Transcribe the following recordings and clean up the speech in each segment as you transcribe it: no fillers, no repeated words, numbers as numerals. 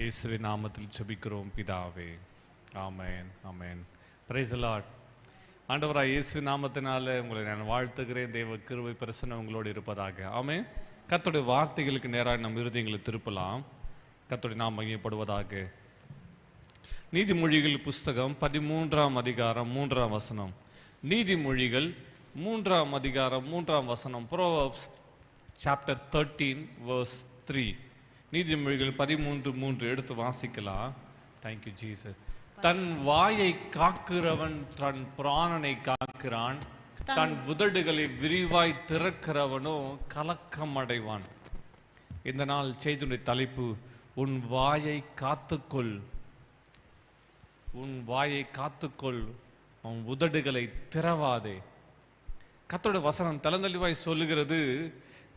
இயேசுவின் நாமத்தில் ஜெபிக்கிறோம் பிதாவே, ஆமென் ஆமென். Praise the Lord. ஆண்டவராய் இயேசு நாமத்தினால உங்களை நான் வாழ்த்துகிறேன். தேவ கிருபை பிரசன்னம் உங்களோடு இருப்பதாக. ஆமென். கர்த்தருடைய வார்த்தைகளுக்கு நேராக நம் இருதயங்களை திருப்பலாம். கர்த்தருடைய நாமம் மகிமைப்படுவதாக. நீதிமொழிகள் புஸ்தகம் 13ஆம் அதிகாரம் 3ஆம் வசனம். நீதிமொழிகள் 3ஆம் அதிகாரம் 3ஆம் வசனம். Proverbs chapter 13 verse 3. நீதிமொழிகள் 13:3 எடுத்து வாசிக்கலாம். Thank you Jesus. தன் வாயை காக்கிறவன் தன் பிராணனை காக்கிறான், தன் உதடுகளை விரிவாய் திறக்கிறவனோ கலக்கம் அடைவான். இந்த நாள் செய்தியுடைய தலைப்பு, உன் வாயை காத்துக்கொள், உன் வாயை காத்துக்கொள், உன் உதடுகளை திறவாதே. கர்த்தருடைய வசனம் தளந்தளிவாய் சொல்லுகிறது,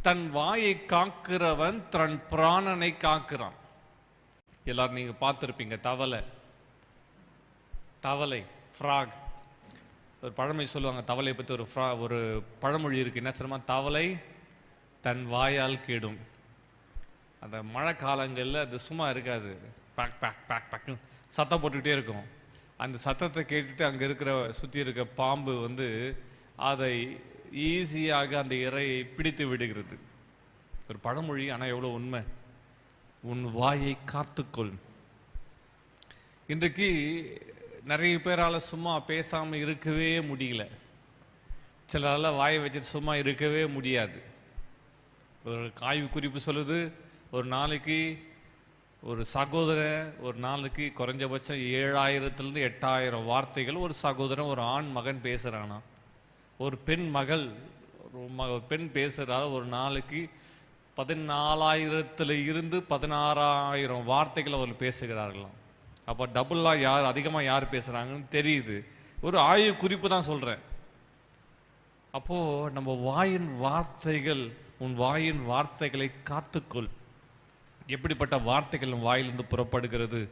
தன் வாயை காக்கிறவன் தன் பிராணனை காக்கிறான். எல்லாரும் நீங்க பார்த்துருப்பீங்க, தவளை ஃப்ராக். ஒரு பழமொழி சொல்லுவாங்க தவளையை பற்றி. ஒரு பழமொழி இருக்கு, என்ன சொல்லுமா? தவளை தன் வாயால் கெடும். அந்த மழை காலங்களில் அது சும்மா இருக்காது, பேக் பேக் பேக் பேக்னு சத்தம் போட்டுக்கிட்டே இருக்கும். அந்த சத்தத்தை கேட்டுட்டு அங்கே இருக்கிற சுற்றி இருக்க பாம்பு அதை ஈஸியாக அந்த இரையை பிடித்து விடுகிறது. ஒரு பழமொழி, ஆனால் எவ்வளோ உண்மை. உன் வாயை காத்துக்கொள். இன்றைக்கு நிறைய பேரால் சும்மா பேசாமல் இருக்கவே முடியல. சிலரால் வாயை வச்சுட்டு சும்மா இருக்கவே முடியாது. ஒரு ஆய்வு குறிப்பு சொல்லுது, ஒரு நாளைக்கு ஒரு சகோதரன் ஒரு நாளைக்கு குறைஞ்சபட்சம் 7000 to 8000 வார்த்தைகள் ஒரு சகோதரன், ஒரு ஆண் மகன் பேசுகிறானா. ஒரு பெண் மகள், ஒரு பெண் பேசுகிறாள், ஒரு நாளைக்கு 14,000 to 16,000 வார்த்தைகள் அவர்கள் பேசுகிறார்களாம். அப்போ டபுளாக அதிகமாக யார் பேசுகிறாங்கன்னு தெரியுது. ஒரு ஆய்வு குறிப்பு தான் சொல்கிறேன். அப்போது நம்ம வாயின் வார்த்தைகள், உன் வாயின் வார்த்தைகளை காத்துக்கொள். எப்படிப்பட்ட வார்த்தைகள் வாயிலிருந்து புறப்படுகிறது?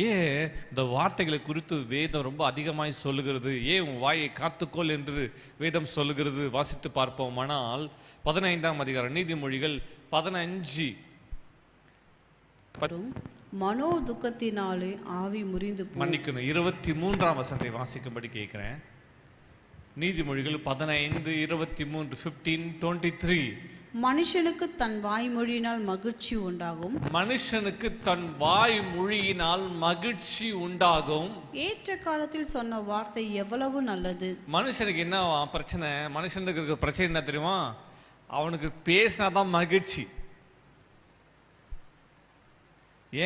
ஏன் இந்த வார்த்தைகளை குறித்து வேதம் ரொம்ப அதிகமாய் சொல்லுகிறது? ஏன் உன் வாயை காத்துக்கொள் என்று வேதம் சொல்லுகிறது? வாசித்து பார்ப்போமானால் 15ஆம் அதிகாரம் நீதிமொழிகள் 15. மனோ துக்கத்தினாலே ஆவி முறிந்து மன்னிக்கணும், 23ஆம் வசனத்தை வாசிக்கும்படி கேட்கிறேன். நீதிமொழிகள் 15:23. 15:23. மனுஷனுக்கு தன் வாய்மொழியினால் மகிழ்ச்சி உண்டாகும், மனுஷனுக்கு தன் வாய் மொழியினால் மகிழ்ச்சி உண்டாகும். ஏற்ற காலத்தில் சொன்ன வார்த்தை எவ்வளவு நல்லது. மனுஷனுக்கு என்ன பிரச்சனை? மனுஷனுக்கு இருக்கிற பிரச்சனை என்ன தெரியுமா? அவனுக்கு பேசினாதான் மகிழ்ச்சி.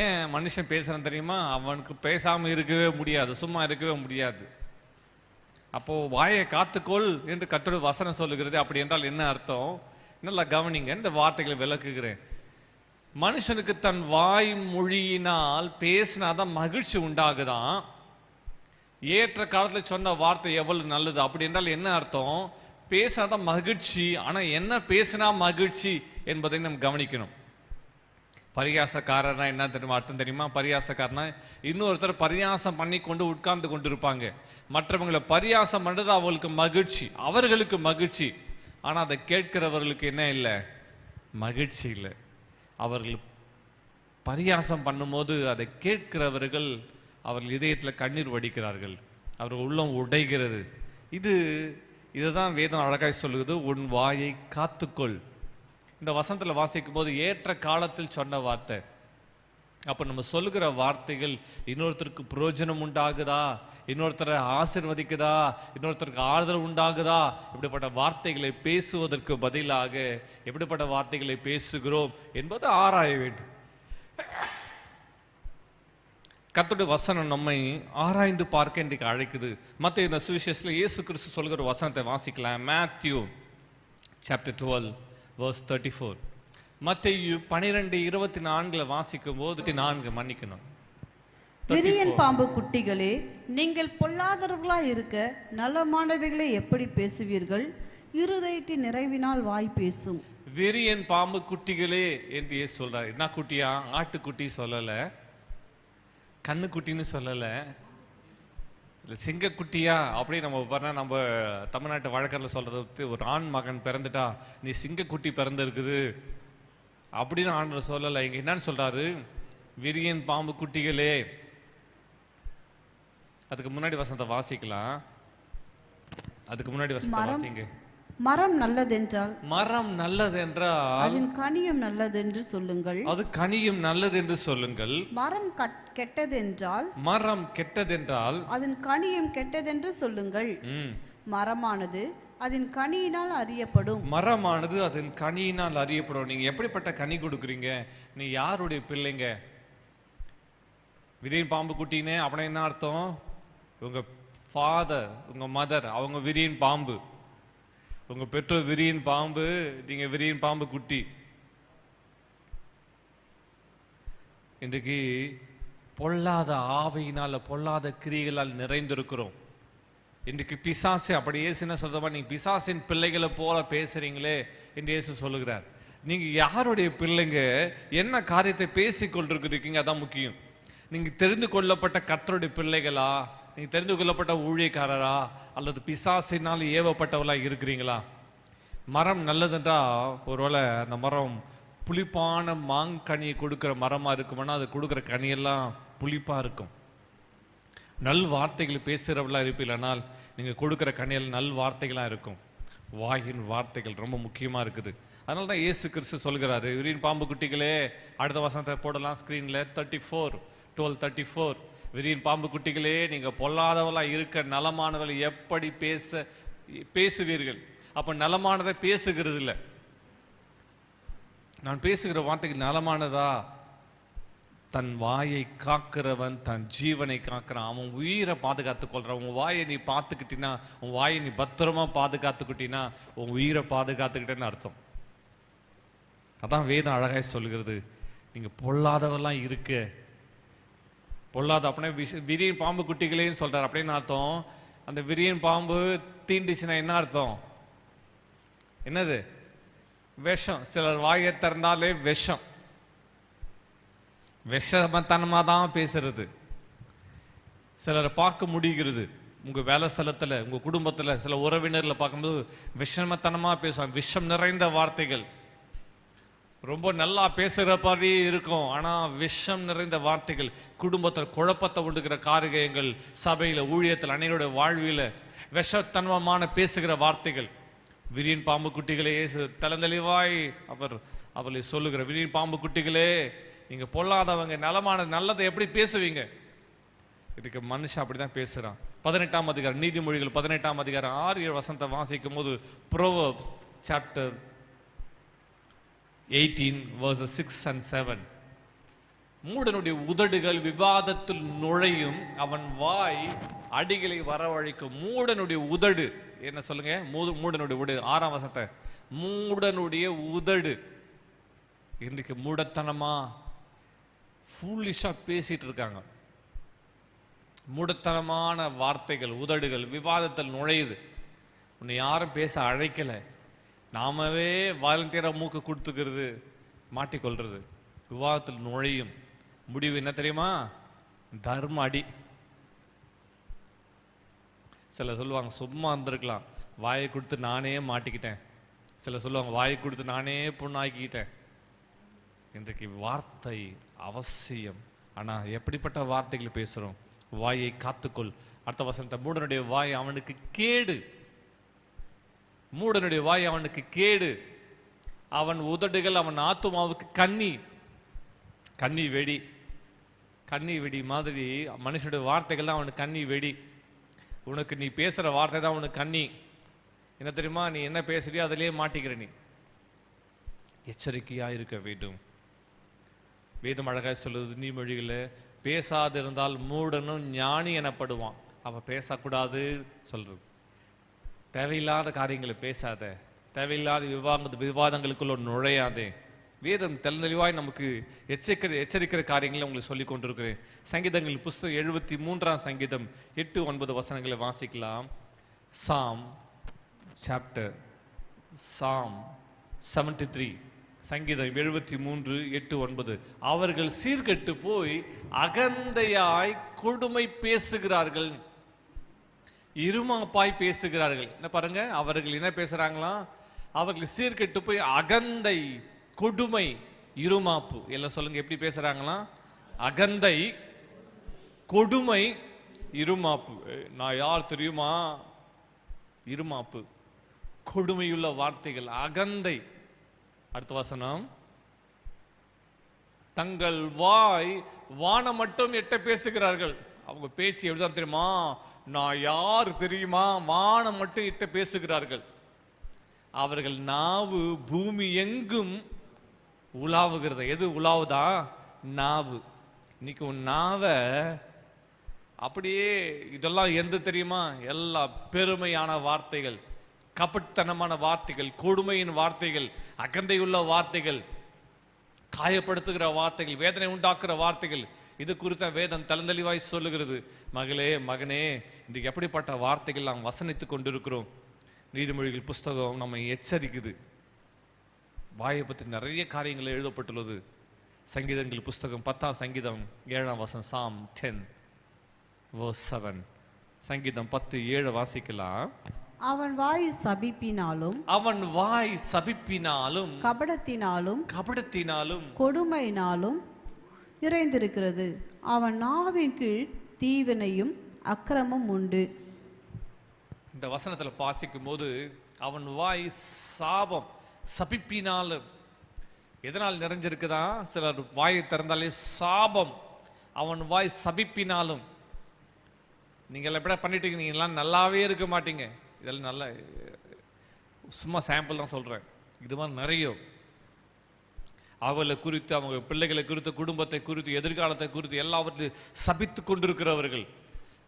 ஏன் மனுஷன் பேசுறான் தெரியுமா? அவனுக்கு பேசாமல் இருக்கவே முடியாது, சும்மா இருக்கவே முடியாது. அப்போ வாயை காத்துக்கொள் என்று கர்த்தருடைய வசனம் சொல்லுகிறது. அப்படி என்றால் என்ன அர்த்தம்? நல்லா கவனிங்க, இந்த வார்த்தைகளை விளக்குகிறேன். மனுஷனுக்கு தன் வாய் மொழியினால் பேசினாதான் மகிழ்ச்சி உண்டாகுதான். ஏற்ற காலத்தில் சொன்ன வார்த்தை எவ்வளவு நல்லது. அப்படி என்றால் என்ன அர்த்தம்? பேசாதான் மகிழ்ச்சி, ஆனால் என்ன பேசினா மகிழ்ச்சி என்பதை நம்ம கவனிக்கணும். பரியாசக்காரனா என்ன தெரியுமா அர்த்தம் தெரியுமா? பரியாசக்காரனா இன்னொருத்தர் பரியாசம் பண்ணி கொண்டு உட்கார்ந்து கொண்டு இருப்பாங்க. மற்றவங்களை பரியாசம் பண்ணுறது அவங்களுக்கு மகிழ்ச்சி, அவர்களுக்கு மகிழ்ச்சி. ஆனால் அதை கேட்கிறவர்களுக்கு என்ன இல்லை? மகிழ்ச்சி இல்லை. அவர்கள் பரியாசம் பண்ணும்போது அதை கேட்கிறவர்கள் அவர்கள் இதயத்தில் கண்ணீர் வடிக்கிறார்கள், அவர்கள் உள்ளம் உடைகிறது. இதுதான் வேதம் அழகாய் சொல்லுகிறது, உன் வாயை காத்துக்கொள். இந்த வசனத்தில் வாசிக்கும் போது ஏற்ற காலத்தில் சொன்ன வார்த்தை. அப்போ நம்ம சொல்லுகிற வார்த்தைகள் இன்னொருத்தருக்கு பிரயோஜனம் உண்டாகுதா, இன்னொருத்தரை ஆசீர்வதிக்குதா, இன்னொருத்தருக்கு ஆறுதல் உண்டாகுதா? இப்படிப்பட்ட வார்த்தைகளை பேசுவதற்கு பதிலாக எப்படிப்பட்ட வார்த்தைகளை பேசுகிறோம் என்பது ஆராய வேண்டும். கர்த்தருடைய வசனம் நம்மை ஆராய்ந்து பார்க்க இன்றைக்கு அழைக்குது. மத்தேயு சுவிசேஷத்தில் இயேசு கிறிஸ்து சொல்கிற வசனத்தை வாசிக்கலாம். Matthew chapter 12 verse 34. மத்தேயு 12:24 வாசிக்கும் போது 4 மன்னிக்கணும். விரியன் பாம்பு குட்டிகளே, நீங்கள் பொல்லாதவர்களாய் இருக்க நலமானவைகளை எப்படி பேசுவீர்கள்? இருதயத்தின் நிறைவினால் வாய் பேசும். விரியன் பாம்பு குட்டிகளே என்று இயேசு சொல்றாரு. என்ன குட்டியா? ஆட்டுக்குட்டி சொல்லலை, கண்ணுக்குட்டின்னு சொல்லலை, இல்லை சிங்கக்குட்டியா அப்படி நம்ம தமிழ்நாட்டு வழக்கறில் சொல்றது, ஒரு ஆண் மகன் பிறந்துட்டா நீ சிங்கக்குட்டி பிறந்திருக்குது அப்படின்னு ஆண்டவர் சொல்லலை. இங்கே என்னன்னு சொல்றாரு? விரியன் பாம்பு குட்டிகளே. அதுக்கு முன்னாடி வசனத்தை வாசிக்கலாம். அதுக்கு முன்னாடி வசனத்தை வாசிங்க. மரம் நல்லதென்றால், மரம் நல்லதென்றால் அதன் கனியும் நல்லதென்று சொல்லுங்கள். அது கனியும் நல்லதென்று சொல்லுங்கள். மரம் கெட்டதென்றால், மரம் கெட்டதென்றால் அதன் கனியும் கெட்டதென்று சொல்லுங்கள். மரமானது அதன் கனியினால் அறியப்படும். மரமானது அதன் கனியினால் அறியப்படும். நீங்க எப்படிப்பட்ட கனி கொடுக்குறீங்க? நீ யாருடைய பிள்ளைங்க? விரியன் பாம்பு குட்டினே அப்படின்னா என்ன அர்த்தம்? உங்க ஃபாதர், உங்க மதர் அவங்க விரியன் பாம்பு. உங்க பெற்றோர் விரியன் பாம்பு, நீங்க விரியன் பாம்பு குட்டி. இன்றைக்கு பொல்லாத ஆவையினால, பொல்லாத கிரியைகளால் நிறைந்திருக்கிறோம். இன்றைக்கு பிசாசு, அப்படி இயேசு என்ன சொல்றமா, நீங்க பிசாசின் பிள்ளைகளை போல பேசுறீங்களே என்று இயேசு சொல்லுகிறார். நீங்க யாருடைய பிள்ளைங்க, என்ன காரியத்தை பேசி கொண்டிருக்கிறீங்க, அதான் முக்கியம். நீங்க தெரிந்து கொள்ளப்பட்ட கர்த்தருடைய பிள்ளைகளா, நீங்க தெரிந்து கொள்ளப்பட்ட ஊழியக்காரரா, அல்லது பிசாசினால் ஏவப்பட்டவளா இருக்கிறீங்களா? மரம் நல்லதுன்றா, ஒருவேளை அந்த மரம் புளிப்பான மாங்கனியை கொடுக்கிற மரமா இருக்குமானா அது கொடுக்கிற கனியெல்லாம் புளிப்பா இருக்கும். நல் வார்த்தைகள் பேசுகிறவளா இருப்பீங்களானால் நீங்க கொடுக்கிற கனியல் நல் வார்த்தைகளா இருக்கும். வாயின் வார்த்தைகள் ரொம்ப முக்கியமா இருக்குது. அதனால தான் இயேசு கிறிஸ்து சொல்கிறாரு, விரியன் பாம்பு குட்டிகளே. அடுத்த வசனத்தை போடலாம் ஸ்கிரீன்ல. 12:34 விரியன் பாம்பு குட்டிகளே, நீங்க பொல்லாதவளா இருக்க நலமானவளை எப்படி பேசுவீர்கள்? அப்ப நலமானதை பேசுகிறது இல்லை. நான் பேசுகிற வார்த்தைக்கு நலமானதா? தன் வாயை காக்கிறவன் தன் ஜீவனை காக்கிறான். அவன் உயிரை பாதுகாத்துக் கொள்றான். உன் வாயை நீ பார்த்துக்கிட்டீன்னா, உன் வாயை நீ பத்திரமா பாதுகாத்துக்கிட்டீன்னா உன் உயிரை பாதுகாத்துக்கிட்டேன்னு அர்த்தம். அதான் வேதம் அழகாய் சொல்கிறது. நீங்க பொல்லாதவெல்லாம் இருக்க, பொல்லாத அப்படின்னா விரியன் பாம்பு குட்டிகளேன்னு சொல்றாரு. அப்படின்னு அர்த்தம், அந்த விரியன் பாம்பு தீண்டிச்சுன்னா என்ன அர்த்தம்? என்னது? விஷம். சிலர் வாயை திறந்தாலே விஷம், விஷமத்தனமா தான் பேசுறது. சிலரை பார்க்க முடிகிறது. உங்க வேலை ஸ்தலத்துல, உங்க குடும்பத்துல, சில உறவினர்களை பார்க்கும்போது விஷமத்தனமா பேசுவாங்க. விஷம் நிறைந்த வார்த்தைகள். ரொம்ப நல்லா பேசுகிற மாதிரி இருக்கும், ஆனால் விஷம் நிறைந்த வார்த்தைகள். குடும்பத்தில் குழப்பத்தை உண்டுகிற காரியங்கள், சபையில், ஊழியத்தில், அனைவருடைய வாழ்வியில் விஷத்தன்மமான பேசுகிற வார்த்தைகள். விரியன் பாம்பு குட்டிகளே, தளந்தெளிவாய் அவளை சொல்லுகிற விரியன் பாம்பு குட்டிகளே, நீங்கள் பொல்லாதவங்க, நல்லதை எப்படி பேசுவீங்க? இதுக்கு மனுஷன் அப்படிதான் பேசுகிறான். 18ஆம் அதிகாரம், நீதிமொழிகள் 18ஆம் அதிகாரம் 6-7 வசனத்தை வாசிக்கும் போது, Proverbs chapter 18 verses 6 and 7. மூடனுடைய உதடுகள் விவாதத்தில் நுழையும், அவன் வாய் அடிகளை வரவழைக்கும். மூடனுடைய உதடு என்ன சொல்லுங்க? மூடனுடைய உதடு. 6ஆம் வசனத்தை, மூடனுடைய உதடு. இன்னைக்கு மூடத்தனமா ஃபூலிஷா பேசிட்டு இருக்காங்க. மூடத்தனமான வார்த்தைகள், உதடுகள் விவாதத்தில் நுழையுது. உன்னை யாரும் பேச அழைக்கல, நாமவே வாலண்டியரா மூக்கு கொடுத்துக்கிறது, மாட்டிக்கொள்றது, விவாதத்தில் நுழையும். முடிவு என்ன தெரியுமா? தர்ம அடி. சில சொல்லுவாங்க சும்மா இருந்திருக்கலாம், வாயை கொடுத்து நானே மாட்டிக்கிட்டேன். சில சொல்லுவாங்க வாயை கொடுத்து நானே புண்ணாக்கிக்கிட்டேன். இன்றைக்கு வார்த்தை அவசியம். ஆனா எப்படிப்பட்ட வார்த்தைகள் பேசுறோம்? வாயை காத்துக்கொள். அடுத்த வசனத்தை, மூடனுடைய வாய் அவனுக்கு கேடு. மூடனுடைய வாய் அவனுக்கு கேடு, அவன் உதடுகள் அவன் ஆத்துமாவுக்கு கண்ணி. கண்ணி வெடி. கண்ணி வெடி மாதிரி மனுஷனுடைய வார்த்தைகள் தான் அவனுக்கு கண்ணி வெடி. உனக்கு நீ பேசுற வார்த்தை தான் உனக்கு கண்ணி. என்ன தெரியுமா? நீ என்ன பேசுறியோ அதிலேயே மாட்டிக்கிற. நீ எச்சரிக்கையா இருக்க வேண்டும். வேதம் அழகாய் சொல்லுது நீதிமொழிகளை, பேசாதிருந்தால் மூடனும் ஞானி எனப்படுவான். அவ பேசக்கூடாது சொல்றது. தேவையில்லாத காரியங்களை பேசாத, தேவையில்லாத விவாதங்களுக்குள்ள நுழையாதே. வேதம் தெளிவாய் நமக்கு எச்சரிக்கிற காரியங்களை உங்களுக்கு சொல்லிக் கொண்டிருக்கிறேன். சங்கீதங்கள் புஸ்தகம் 73ஆம் சங்கீதம் 8-9 வசனங்களை வாசிக்கலாம். Psalm 73, சங்கீதம் 73:8-9. அவர்கள் சீர்கெட்டு போய் அகந்தையாய் கொடுமை பேசுகிறார்கள், இருமாப்பாய் பேசுகிறார்கள். என்ன பாருங்க, அவர்கள் என்ன பேசுறாங்களாம்? அவர்கள் சீர்கெட்டு போய் அகந்தை, கொடுமை, இருமாப்பு எல்லாம் சொல்லுங்க. எப்படி பேசுறாங்களாம்? அகந்தை, கொடுமை, இருமாப்பு. நான் யார் தெரியுமா? இருமாப்பு, கொடுமையுள்ள வார்த்தைகள், அகந்தை. அடுத்த வசனம், தங்கள் வாய் வானம் மட்டும் எட்ட பேசுகிறார்கள். அவங்க பேச்சு எப்படிதான் தெரியுமா? நான் யார் தெரியுமா? வானம் மட்டும் எட்ட பேசுகிறார்கள். அவர்கள் நாவு பூமி எங்கும் உலாவுகிறது. எது உலாவுதா? நாவு. இன்னைக்கு உன் நாவை அப்படியே, இதெல்லாம் எந்த தெரியுமா? எல்லா பெருமையான வார்த்தைகள், கபட்டத்தனமான வார்த்தைகள், கொடுமையின் வார்த்தைகள், அகந்தையுள்ள வார்த்தைகள், காயப்படுத்துகிற வார்த்தைகள், வேதனை உண்டாக்குற வார்த்தைகள். இது குறித்த வேதம் தளந்தளிவாய் சொல்லுகிறது. மகளே, மகனே, இன்றைக்கு எப்படிப்பட்ட வார்த்தைகள் நாம் வசனித்துக் கொண்டிருக்கிறோம்? நீதிமொழிகள் புஸ்தகம் நம்மை எச்சரிக்குது. வாயை பற்றி நிறைய காரியங்கள் எழுதப்பட்டுள்ளது. சங்கீதங்கள் புஸ்தகம் 10ஆம் சங்கீதம் 7ஆம் வசனம், Psalm 10:7. சங்கீதம் 10:7 வாசிக்கலாம். அவன் வாய் சபிப்பினாலும், அவன் வாய் சபிப்பினாலும், கபடத்தினாலும் கொடுமையினாலும் நிறைந்திருக்கிறது. அவன் நாவின் கீழ் தீவினையும் அக்கிரமும் உண்டு. இந்த வசனத்துல வாசிக்கும் போது அவன் வாய் சாபம், சபிப்பினாலும். எதனால் நிறைஞ்சிருக்குதா? சிலர் வாயை திறந்தாலே சாபம். அவன் வாய் சபிப்பினாலும். நீங்க எல்லாம் எப்படி பண்ணிட்டீங்க? நீங்க எல்லாம் நல்லாவே இருக்க மாட்டீங்க. இதெல்லாம் நல்ல சும்மா சாம்பிள் தான் சொல்றேன். இது மாதிரி நிறைய அவளை குறித்து, அவங்க பிள்ளைகளை குறித்து, குடும்பத்தை குறித்து, எதிர்காலத்தை குறித்து எல்லாவற்றையும் சபித்து கொண்டிருக்கிறவர்கள்.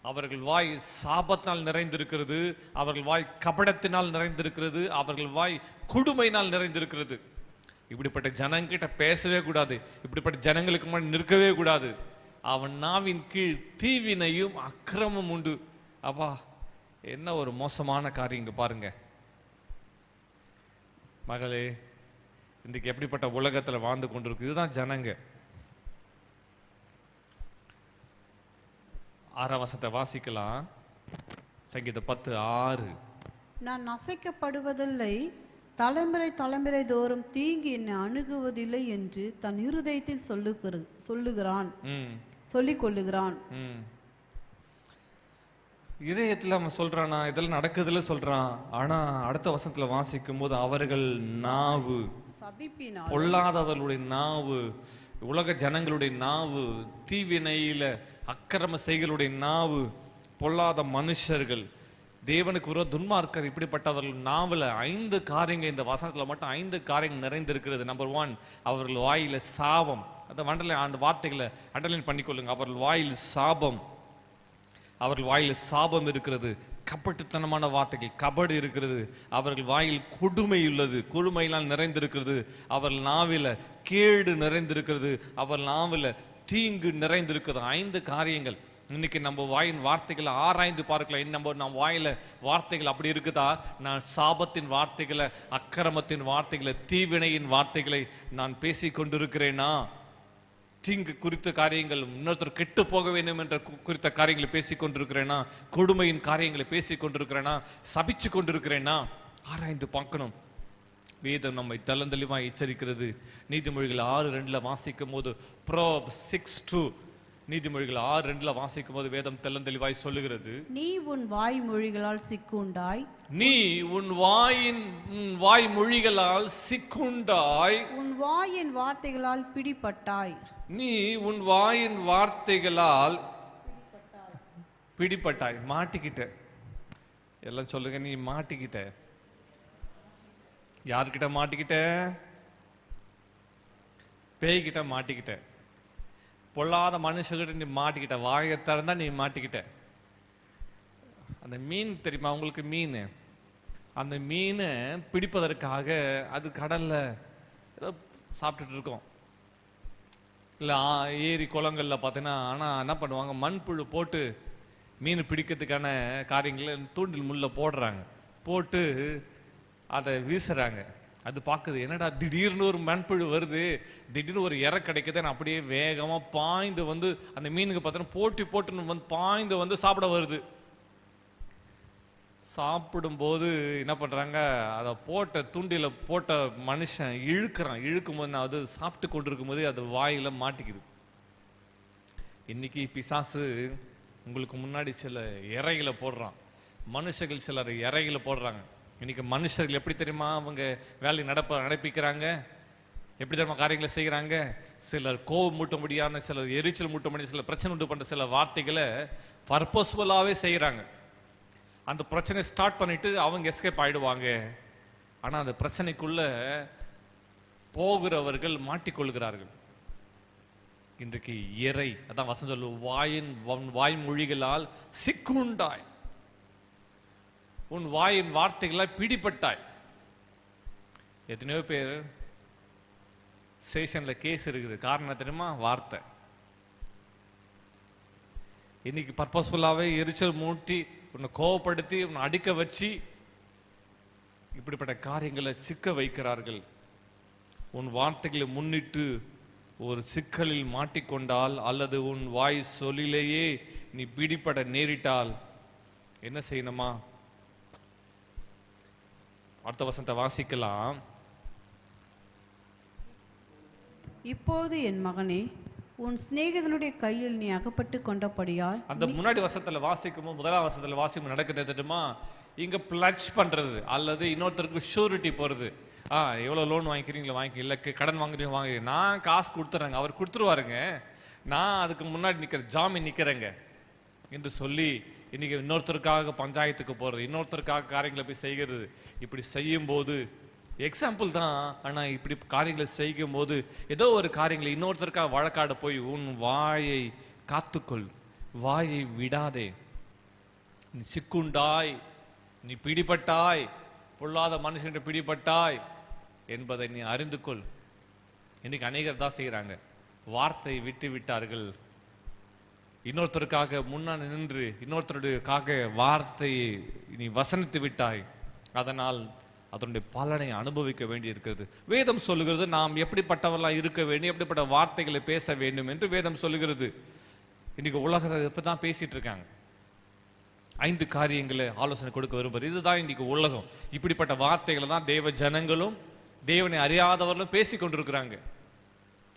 அவர்கள் வாய் சாபத்தினால் நிறைந்திருக்கிறது, அவர்கள் வாய் கபடத்தினால் நிறைந்திருக்கிறது, அவர்கள் வாய் கொடுமையினால் நிறைந்திருக்கிறது. இப்படிப்பட்ட ஜனங்கிட்ட பேசவே கூடாது. இப்படிப்பட்ட ஜனங்களுக்கு முன்னாடி நிற்கவே கூடாது. அவன் நாவின் கீழ் தீவினையும் அக்கிரமும் உண்டு. அப்பா, என்ன ஒரு மோசமான காரியம் இங்க பாருங்க. மகளே, இன்றைக்கு எப்படிப்பட்ட உலகத்துல வாழ்ந்து கொண்டிருக்கு. இதுதான் ஜனங்க. 6ஆம் வசனத்தை வாசிக்கலாம். சங்கீதம் 10:6. நான் அசைக்கப்படுவதில்லை, தலைமுறை தலைமுறை தோறும் தீங்கு என்னை அணுகுவதில்லை என்று தன் இருதயத்தில் சொல்லிக் கொள்ளுகிறான். இதயத்தில் அவன் சொல்றானா, இதெல்லாம் நடக்குதுல சொல்றான். ஆனா அடுத்த வசனத்துல வாசிக்கும் போது அவர்கள் நாவு, பொல்லாதவர்களுடைய நாவு, உலக ஜனங்களுடைய நாவு, தீவினையில அக்கிரம செய்களுடைய நாவு, பொல்லாத மனுஷர்கள், தேவனுக்கு ஒரு துன்மார்க்கர், இப்படிப்பட்டவர்கள் நாவல 5 காரியங்கள், இந்த வசனத்துல மட்டும் 5 காரியங்கள் நிறைந்திருக்கிறது. நம்பர் 1, அவர்கள் வாயில சாபம். அந்த வார்த்தைகளை அண்டர்லைன் பண்ணிக்கொள்ளுங்க. அவர்கள் வாயில் சாபம், அவர்கள் வாயில் சாபம் இருக்கிறது. கபட்டுத்தனமான வார்த்தைகள், கபடு இருக்கிறது. அவர்கள் வாயில் கொடுமை உள்ளது, கொடுமையினால் நிறைந்திருக்கிறது. அவர்கள் நாவில கேடு நிறைந்திருக்கிறது, அவர்கள் நாவில தீங்கு நிறைந்திருக்கிறது. 5 காரியங்கள். இன்னைக்கு நம்ம வாயின் வார்த்தைகளை ஆராய்ந்து பார்க்கலாம். நம்ம வாயில வார்த்தைகள் அப்படி இருக்குதா? நான் சாபத்தின் வார்த்தைகளை, அக்கிரமத்தின் வார்த்தைகளை, தீவினையின் வார்த்தைகளை நான் பேசி கொண்டிருக்கிறேனா? தீங்கு குறித்த காரியங்கள், இன்னொருத்தர் கெட்டு போக வேண்டும் என்ற குறித்த காரியங்களை பேசிக் கொண்டிருக்கிறேனா? கொடுமையின் காரியங்களை பேசிக் கொண்டிருக்கிறேனா? சபிச்சு கொண்டிருக்கிறேனா? ஆராய்ந்து பார்க்கணும். வேதம் நம்மை தளந்தளிவாய் எச்சரிக்கிறது. நீதிமொழிகள் 6:2 வாசிக்கும் போது, Proverbs 6:2, நீதிமொழிகள் 6:2 வாசிக்கும் போது வேதம் தெளிவாய் சொல்லுகிறது, நீ உன் வாய் மொழிகளால் சிக்குண்டாய், நீ உன் வாய்மொழிகளால் சிக்குண்டாய், உன் வாயின் வார்த்தைகளால் பிடிபட்டாய். நீ உன் வாயின் வார்த்தைகளால் பிடிபட்டாய். மாட்டிக்கிட்ட. எல்லாம் சொல்லுங்க, நீ மாட்டிக்கிட்ட. யாருக்கிட்ட மாட்டிக்கிட்ட? பேய்கிட்ட மாட்டிக்கிட்ட. பொல்லாத மனுஷகிட்ட நீ மாட்டிக்கிட்ட. வாயை திறந்தா நீ மாட்டிக்கிட்ட. அந்த மீன் தெரியுமா உங்களுக்கு? மீன், அந்த மீனை பிடிப்பதற்காக அது கடல்ல ஏதோ சாப்பிட்டுட்டு இருக்கோம், இல்லை ஏரி குளங்கள்ல பார்த்தீங்கன்னா. ஆனால் என்ன பண்ணுவாங்க, மண்புழு போட்டு மீன் பிடிக்கிறதுக்கான காரியங்களை தூண்டில் முள்ள போடுறாங்க, போட்டு அதை வீசுறாங்க. அது பார்க்குது, என்னடா திடீர்னு ஒரு மண்புழு வருது, திடீர்னு ஒரு இறை கிடைக்குது, அப்படியே வேகமாக பாய்ந்து வந்து அந்த மீனுக்கு பார்த்தோன்னா போட்டுன்னு வந்து பாய்ந்து வந்து சாப்பிட வருது. சாப்பிடும்போது என்ன பண்ணுறாங்க, அதை போட்ட தூண்டில போட்ட மனுஷன் இழுக்கிறான். இழுக்கும் போது அது சாப்பிட்டு கொண்டிருக்கும் போது அது வாயில மாட்டிக்குது. இன்னைக்கு பிசாசு உங்களுக்கு முன்னாடி சில இறைகளை போடுறான். மனுஷர்கள் சிலர் இறைகளை போடுறாங்க. இன்னைக்கு மனுஷர்கள் எப்படி தெரியுமா அவங்க வேலை நடப்பிக்கிறாங்க, எப்படி தெரியுமா காரியங்களை செய்கிறாங்க? சிலர் கோவம் மூட்டும்படியான, சிலர் எரிச்சல் மூட்டும்படி, சிலர் பிரச்சனை உண்டு பண்ற சில வார்த்தைகளை பர்பஸ்ஃபுல்லாவே செய்கிறாங்க. அந்த பிரச்சனை ஸ்டார்ட் பண்ணிட்டு அவங்க எஸ்கேப் ஆயிடுவாங்க. ஆனா அந்த பிரச்சனைக்குள்ள போகிறவர்கள் மாட்டிக்கொள்கிறார்கள். இன்றைக்கு இறை அதான் வசனம் சொல்லு, வாய்மொழிகளால் சிக்குண்டாய், உன் வாயின் வார்த்தைகளால் பிடிபட்டாய். எத்தனையோ பேர் ஸ்டேஷன்ல கேஸ் இருக்குது. காரணம் தெரியுமா? வார்த்தை. இன்னைக்கு பர்பஸ்ஃபுல்லாவே எரிச்சல் மூட்டி, உன்னை கோவப்படுத்தி, உன்னை அடிக்க வச்சு இப்படிப்பட்ட காரியங்களை சிக்க வைக்கிறார்கள். உன் வார்த்தைகளை முன்னிட்டு ஒரு சிக்கலில் மாட்டிக்கொண்டால் அல்லது உன் வாய் சொல்லிலேயே நீ பிடிபட நேரிட்டால் என்ன செய்யணுமா? அடுத்த வசனத்தை வாசிக்கலாம். இப்போது என் மகனே, உன் சிநேகிதனுடைய கையில் நீ அகப்பட்டு கொண்டபடியால். அந்த முன்னாடி வசனத்துல வாசிக்கும் போது, முதலாம் வசனத்துல வாசிக்கும் நடக்கிறது தெரியுமா? இங்க பிளட்ஜ் பண்றது அல்லது இன்னொருத்தருக்கு ஷூரிட்டி போறது. எவ்வளவு லோன் வாங்கிக்கிறீங்களா வாங்கி, இல்ல கடன் வாங்குறீங்க வாங்குறீங்க, நான் காசு கொடுத்துறேங்க, அவர் கொடுத்துருவாருங்க, நான் அதுக்கு முன்னாடி ஜாமீன் நிக்கிறேங்க என்று சொல்லி இன்னைக்கு இன்னொருத்தருக்காக பஞ்சாயத்துக்கு போறது, இன்னொருத்தருக்காக காரியங்களை போய் செய்கிறது. இப்படி செய்யும் போது எக்ஸாம்பிள் தான். ஆனா இப்படி காரியங்களை செய்யும் போது ஏதோ ஒரு காரியங்களை இன்னொருத்தருக்காக வழக்காட போய் உன் வாயை காத்துக்கொள், வாயை விடாதே. நீ சிக்குண்டாய், நீ பிடிபட்டாய், பொல்லாத மனுஷன் பிடிபட்டாய் என்பதை நீ அறிந்து கொள். இன்னைக்கு அநேகர் தான் செய்யறாங்க, வார்த்தை விட்டு விட்டார்கள். இன்னொருத்தருக்காக முன்னாடி நின்று இன்னொருத்தருக்காக வார்த்தையை நீ வசனித்து விட்டாய். அதனால் அதனுடைய பலனை அனுபவிக்க வேண்டி இருக்கிறது. வேதம் சொல்லுகிறது நாம் எப்படிப்பட்டவர்களாக இருக்க வேண்டும், எப்படிப்பட்ட வார்த்தைகளை பேச வேண்டும் என்று வேதம் சொல்லுகிறது. இன்னைக்கு உலகத்தை இப்பதான் பேசிட்டு இருக்காங்க. 5 காரியங்களை ஆலோசனை கொடுக்க விரும்புறது. இதுதான் இன்னைக்கு உலகம். இப்படிப்பட்ட வார்த்தைகளை தான் தேவ ஜனங்களும் தேவனை அறியாதவர்களும் பேசி கொண்டிருக்கிறாங்க.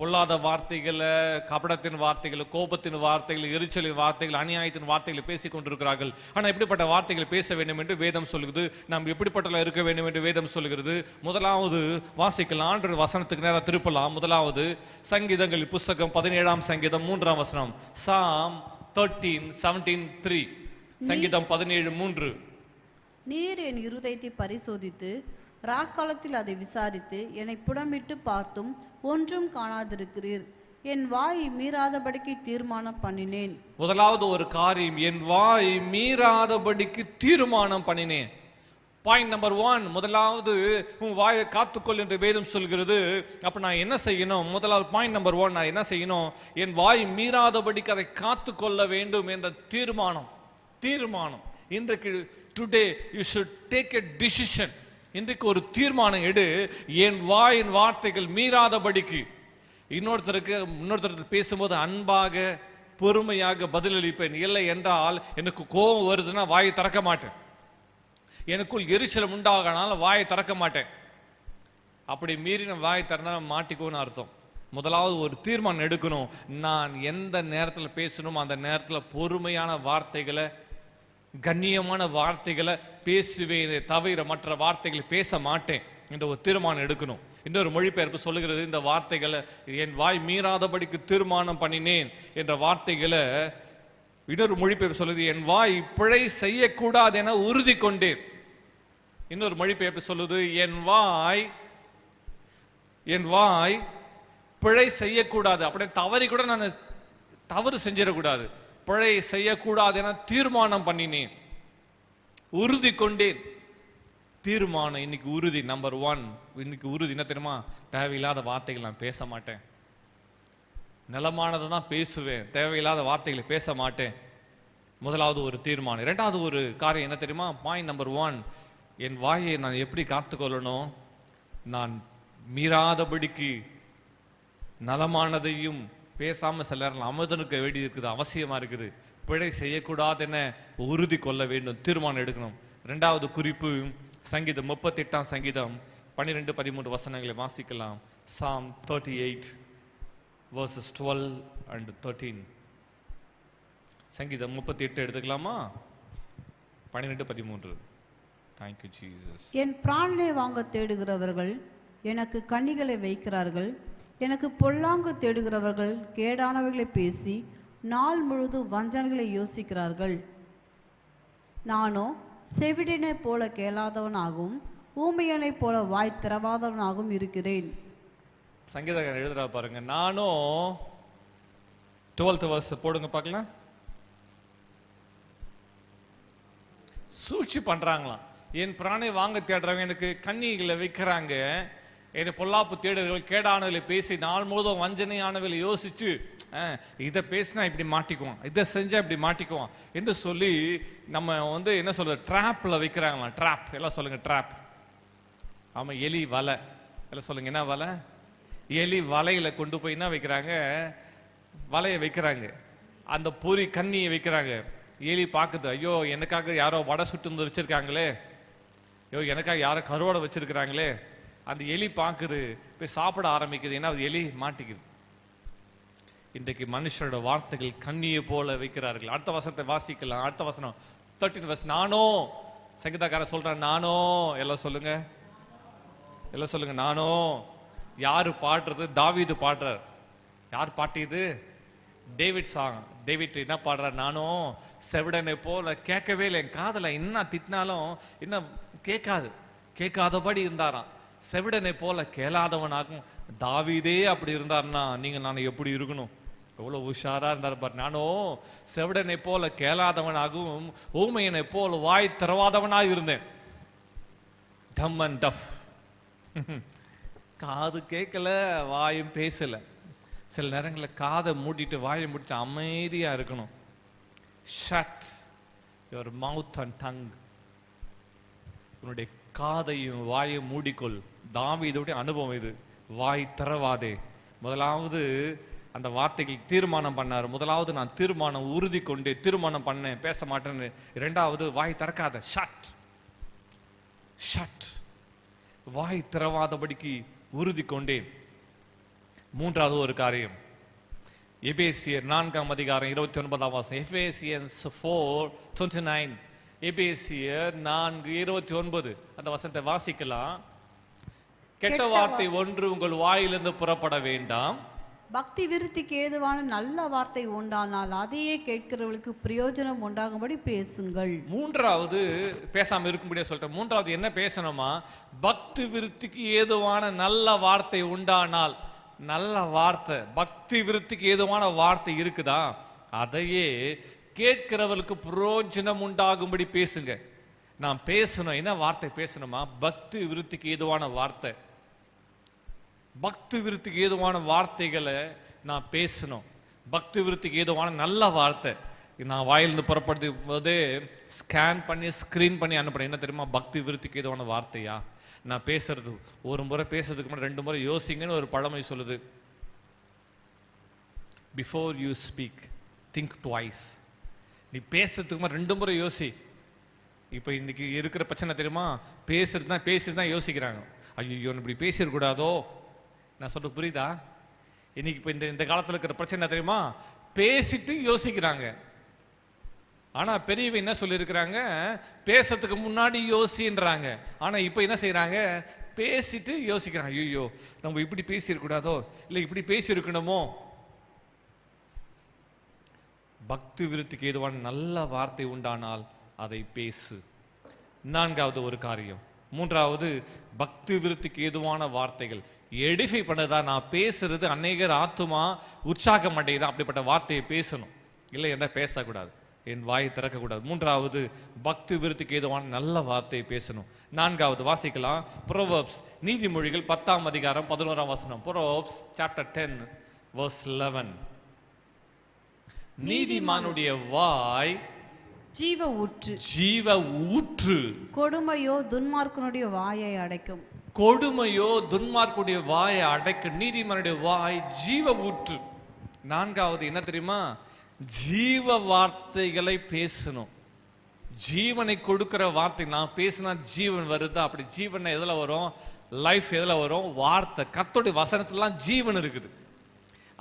பொல்லாத வார்த்தைகளை, கபடத்தின் வார்த்தைகளை, கோபத்தின் வார்த்தைகள், எரிச்சலின் வார்த்தைகள், அநியாயத்தின் வார்த்தைகளை பேசி கொண்டிருக்கிறார்கள். ஆனால் எப்படிப்பட்ட வார்த்தைகளை பேச வேண்டும் என்று வேதம் சொல்லுகிறது. நாம் எப்படிப்பட்ட இருக்க வேண்டும் என்று வேதம் சொல்லுகிறது. முதலாவது வாசிக்கலாம், ஆண்டு வசனத்துக்கு நேரம் திருப்பலாம். முதலாவது சங்கீதங்கள் புஸ்தகம் 17ஆம் சங்கீதம் 3ஆம் வசனம். Psalm 13:17-3. சங்கீதம் 17:3. நீர் என் இருதயத்தை பரிசோதித்து ராக்காலத்தில் அதை விசாரித்து என்னை புடமிட்டு பார்த்தும் ஒன்றும் காணாதிருக்கிறீர். என் வாய் மீறாதபடிக்கு தீர்மானம் பண்ணினேன். முதலாவது ஒரு காரியம், என் வாய் மீறாதபடிக்கு தீர்மானம் பண்ணினேன். பாயிண்ட் நம்பர் 1, முதலாவது உன் வாயை காத்துக்கொள் என்று வேதம் சொல்கிறது. அப்ப நான் என்ன செய்யணும்? முதலாவது பாயிண்ட் நம்பர் 1, நான் என்ன செய்யணும்? என் வாய் மீறாதபடிக்கு அதை காத்துக்கொள்ள வேண்டும் என்ற தீர்மானம். இன்றைக்கு today you should take a decision. இன்றைக்கு ஒரு தீர்மானம் எடு. என் வாயின் வார்த்தைகள் மீறாதபடிக்கு. இன்னொருத்தருக்கு பேசும்போது அன்பாக பொறுமையாக பதிலளிப்பேன். இல்லை என்றால் எனக்கு கோபம் வருதுன்னா வாயை திறக்க மாட்டேன். எனக்குள் எரிச்சல் உண்டாகனால வாயை திறக்க மாட்டேன். அப்படி மீறி நான் வாயை திறந்தா மாட்டிக்கோன்னு அர்த்தம். முதலாவது ஒரு தீர்மானம் எடுக்கணும். நான் எந்த நேரத்தில் பேசணும் அந்த நேரத்தில் பொறுமையான வார்த்தைகளை, கண்ணியமான வார்த்தைகளை பேசுவேன், தவிர மற்ற வார்த்தைகளை பேச மாட்டேன் என்ற ஒரு தீர்மானம் எடுக்கணும். இன்னொரு மொழிபெயர்ப்பு சொல்லுகிறது, இந்த வார்த்தைகளை என் வாய் மீறாதபடிக்கு தீர்மானம் பண்ணினேன் என்ற வார்த்தைகளை இன்னொரு மொழிபெயர்ப்பு சொல்லுது, என் வாய் பிழை செய்யக்கூடாது என உறுதி கொண்டேன். இன்னொரு மொழிபெயர்ப்பு சொல்லுது, என் வாய் பிழை செய்யக்கூடாது, அப்படியே தவறி கூட நான் தவறு செஞ்சிடக்கூடாது, பிழை செய்யக்கூடாது என தீர்மானம் பண்ணினேன், உறுதி கொண்டேன். தீர்மானம் இன்னைக்கு உறுதி. நம்பர் 1 இன்னைக்கு உறுதி என்ன தெரியுமா? தேவையில்லாத வார்த்தைகள் நான் பேச மாட்டேன். நிலமானதை தான் பேசுவேன், தேவையில்லாத வார்த்தைகளை பேச மாட்டேன். முதலாவது ஒரு தீர்மானம். இரண்டாவது ஒரு காரியம் என்ன தெரியுமா? பாயிண்ட் நம்பர் 1, என் வாயை நான் எப்படி காத்துக்கொள்ளணும்? நான் மீறாதபடிக்கு நலமானதையும் பேசாம சில நேரம் அமுதனுக்கு வேண்டி இருக்குது, அவசியமா இருக்குது. பிழை செய்யக்கூடாது என உறுதி கொள்ள வேண்டும், தீர்மானம் எடுக்கணும். இரண்டாவது குறிப்பு சங்கீதம் 38ஆம் சங்கீதம் 12-13 வசனங்களை வாசிக்கலாம். Psalm 38 verses 12 and 13. சங்கீதம் 38 எடுத்துக்கலாமா? 12-13. Thank you Jesus. என் பிராணனை வாங்க தேடுகிறவர்கள் எனக்கு கண்ணிகளை வைக்கிறார்கள். எனக்கு பொல்லாங்கு தேடுகிறவர்கள் கேடானவைகளை பேசி நாள் முழுதும் வஞ்சனைகளை யோசிக்கிறார்கள். நானோ செவிடனை போல கேளாதவனாகவும் ஊமையனை போல வாய் திறவாதவனாகவும் இருக்கிறேன். சங்கீதக்காரன் எழுதுறா பாருங்க. நானும் 12th verse போடுங்க பார்க்கலாம். சூழ்ச்சி பண்றாங்களாம். என் பிராணை வாங்க தேடுறவங்க எனக்கு கண்ணிகளை வைக்கிறாங்க. என்னை பொல்லாப்பு தேடுறவர்கள் கேடானவர்களை பேசி நாள் முழுதும் வஞ்சனையானவர்களை யோசிச்சு இதை பேசினா இப்படி மாட்டிக்குவான், இதை செஞ்சா இப்படி மாட்டிக்குவான் என்று சொல்லி நம்ம என்ன சொல்றது, ட்ராப்ல வைக்கிறாங்களாம். ட்ராப் எல்லாம் சொல்லுங்க. ட்ராப். ஆமா, எலி வலை எல்லாம் சொல்லுங்க. என்ன வலை? எலி வலையில கொண்டு போய் என்ன வைக்கிறாங்க? வலையை வைக்கிறாங்க. அந்த பொறி கண்ணியை வைக்கிறாங்க. எலி பாக்குது, ஐயோ எனக்காக யாரோ வடை சுட்டு வந்து வச்சிருக்காங்களே, ஐயோ எனக்காக யாரோ கருவாடை வச்சிருக்கிறாங்களே. அந்த எலி பாக்குது, போய் சாப்பிட ஆரம்பிக்குது. ஏன்னா எலி மாட்டிக்குது. இன்றைக்கு மனுஷரோட வார்த்தைகள் கண்ணியை போல வைக்கிறார்கள். அடுத்த வசனத்தை வாசிக்கலாம். அடுத்த வசனம் 13 verse. நானோ, சங்கீதக்காரன் சொல்றான், நானோ. எல்லாம் சொல்லுங்க, எல்லாம் சொல்லுங்க. நானோ. யாரு பாடுறது? தாவீது பாடுறார். யார் பாட்டியது? David song. டேவிட் என்ன பாடுறார்? நானும் செவிடனை போல கேட்கவே இல்லை, என் காதல என்ன திட்டினாலும் என்ன கேட்காதபடி இருந்தாராம். செவிடனை போல கேளாதவனாகும். தாவீதே அப்படி இருந்தார்னா நீங்க நான் எப்படி இருக்கணும்? எவ்வளவு உஷாரா இருந்தார் பாரு. நானும் செவிடனை போல கேளாதவனாகவும் ஊமையனை போல வாய் திறவாதவனாக இருந்தேன். டம் அண்ட் டஃப். காது கேட்கல, வாயும் பேசல. சில நேரங்களில் காதை மூடிட்டு வாயை மூடிட்டு அமைதியா இருக்கணும். Shut your mouth and tongue. உன்னுடைய காதையும் வாயை மூடிக்கொள். தாவீதுடைய அனுபவம் இது. வாய் திறவாதே. முதலாவது அந்த வார்த்தைகள் தீர்மானம் பண்ணாரு. முதலாவது நான் தீர்மானம் உறுதி கொண்டு தீர்மானம் பண்ணேன், பேச மாட்டேன்னு. இரண்டாவது வாய் திறக்காத. Shut shut. வாய் திறவாதபடிக்கு உறுதி கொண்டேன். மூன்றாவது ஒரு காரியம், எபேசியர் 4ஆம் அதிகாரம் 29ஆம் வசனம். எபேசியன்ஸ் 4:29. எபேசியர் 4:29 அந்த வசனத்தை வாசிக்கலாம். கெட்ட வார்த்தை ஒன்று உங்கள் வாயிலிருந்து புறப்பட வேண்டாம். பக்தி விருத்திக்கு ஏதுவான நல்ல வார்த்தை உண்டானால் அதையே கேட்கிறவர்களுக்கு பிரயோஜனம் உண்டாகும்படி பேசுங்கள். மூன்றாவது பேசாம இருக்கும்படியா சொல்லிட்டேன். மூன்றாவது என்ன பேசணுமா? பக்தி விருத்திக்கு ஏதுவான நல்ல வார்த்தை உண்டானால். நல்ல வார்த்தை, பக்தி விருத்திக்கு ஏதுவான வார்த்தை இருக்குதா, அதையே கேட்கிறவர்களுக்கு பிரயோஜனம் உண்டாகும்படி பேசுங்க. நான் பேசணும். என்ன வார்த்தை பேசணுமா? பக்தி விருத்திக்கு ஏதுவான வார்த்தை. பக்தி விருத்திக்கு ஏதுவான வார்த்தைகளை நான் பேசணும். பக்தி விருத்திக்கு ஏதுவான நல்ல வார்த்தை நான் வாயிலிருந்து புறப்படுத்தும் போது ஸ்கேன் பண்ணி ஸ்கிரீன் பண்ணி அனுப்புறேன். என்ன தெரியுமா? பக்தி விருத்திக்கு ஏதுவான வார்த்தையா நான் பேசுறது. ஒரு முறை பேசுறதுக்கு முன்னாடி 2 முறை யோசிங்கன்னு ஒரு பழமொழி சொல்லுது. Before you speak think twice. நீ பேசுறதுக்கு முன்னாடி 2 முறை யோசி. இப்போ இன்னைக்கு இருக்கிற பிரச்சனை தெரியுமா? பேசிட்டு தான் யோசிக்கிறாங்க. ஐயோ இப்படி பேசிடக்கூடாதோ. நான் சொல்றது புரியுதா? இன்னைக்கு இப்போ இந்த காலத்தில் இருக்கிற பிரச்சனை தெரியுமா? பேசிட்டு யோசிக்கிறாங்க. ஆனா பெரியவ என்ன சொல்லியிருக்கிறாங்க? பேசுறதுக்கு முன்னாடி யோசின்றாங்க. ஆனா இப்போ என்ன செய்யறாங்க? பேசிட்டு யோசிக்கிறாங்க. ஐயோ நம்ம இப்படி பேசியிருக்கூடாதோ, இல்லை இப்படி பேசியிருக்கணுமோ. பக்தி விருத்திக்கு ஏதுவான நல்ல வார்த்தை உண்டானால் அதை பேசு. 4வது ஒரு காரியம். 3வது பக்தி விருத்திக்கு ஏதுவான வார்த்தைகள் எடிஃபை பண்ணதா. நான் பேசுறது அநேகர் ஆத்துமா உற்சாகம் அடையுதா, அப்படிப்பட்ட வார்த்தையை பேசணும். இல்லை என்ன பேசக்கூடாது, என் வாயை திறக்கக்கூடாது. 3வது பக்தி விருத்திக்கு ஏதுவான நல்ல வார்த்தையை பேசணும். 4வது வாசிக்கலாம். புரோவர்ப்ஸ் நீதிமொழிகள் 10ஆம் அதிகாரம் 11ஆம் வசனம். புரோவர்ப்ஸ் சாப்டர் 10 verse 11. நீதிமானுடைய வாய் ஜீவ ஊற்று, ஜீவ ஊற்று. கொடுமையோ துன்மார்க்கனுடைய வாயை அடைக்கும். கொடுமையோ துன்மார்க்குடைய வாயை அடைக்கும். நீதிமானுடைய வாய் ஜீவ ஊற்று. 4வது என்ன தெரியுமா? ஜீவ வார்த்தைகளை பேசணும். ஜீவனை கொடுக்கிற வார்த்தை. நான் பேசினா ஜீவன் வருதா? அப்படி ஜீவன் எதுல வரும்? லைஃப் எதுல வரும்? வார்த்தை. கர்த்தருடைய வசனத்துலாம் ஜீவன் இருக்குது.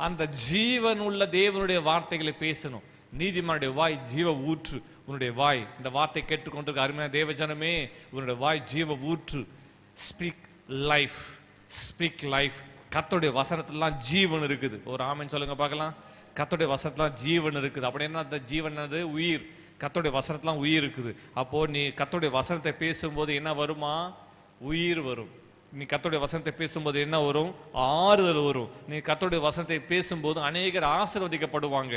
அந்த ஜீவன் உள்ள தேவனுடைய வார்த்தைகளை பேசணும். நீதிமானுடைய வாய் ஜீவ ஊற்று. உன்னுடைய வாய், இந்த வார்த்தை கேட்டுக்கொண்டிருக்க அருமையான தேவஜனமே, உன்னுடைய வாய் ஜீவ ஊற்று. Speak life, speak life. கர்த்தருடைய வசனத்திலாம் ஜீவன் இருக்குது. ஒரு ஆமென் சொல்லுங்க பார்க்கலாம். கர்த்தருடைய வசனத்திலாம் ஜீவன் இருக்குது. அப்படி என்ன அந்த ஜீவன்? அது உயிர். கர்த்தருடைய வசனத்திலாம் உயிர் இருக்குது. அப்போ நீ கர்த்தருடைய வசனத்தை பேசும்போது என்ன வருமா? உயிர் வரும். நீ கர்த்தருடைய வசனத்தை பேசும்போது என்ன வரும்? ஆறுதல் வரும். நீ கர்த்தருடைய வசனத்தை பேசும்போது அநேகர் ஆசீர்வதிக்கப்படுவாங்க.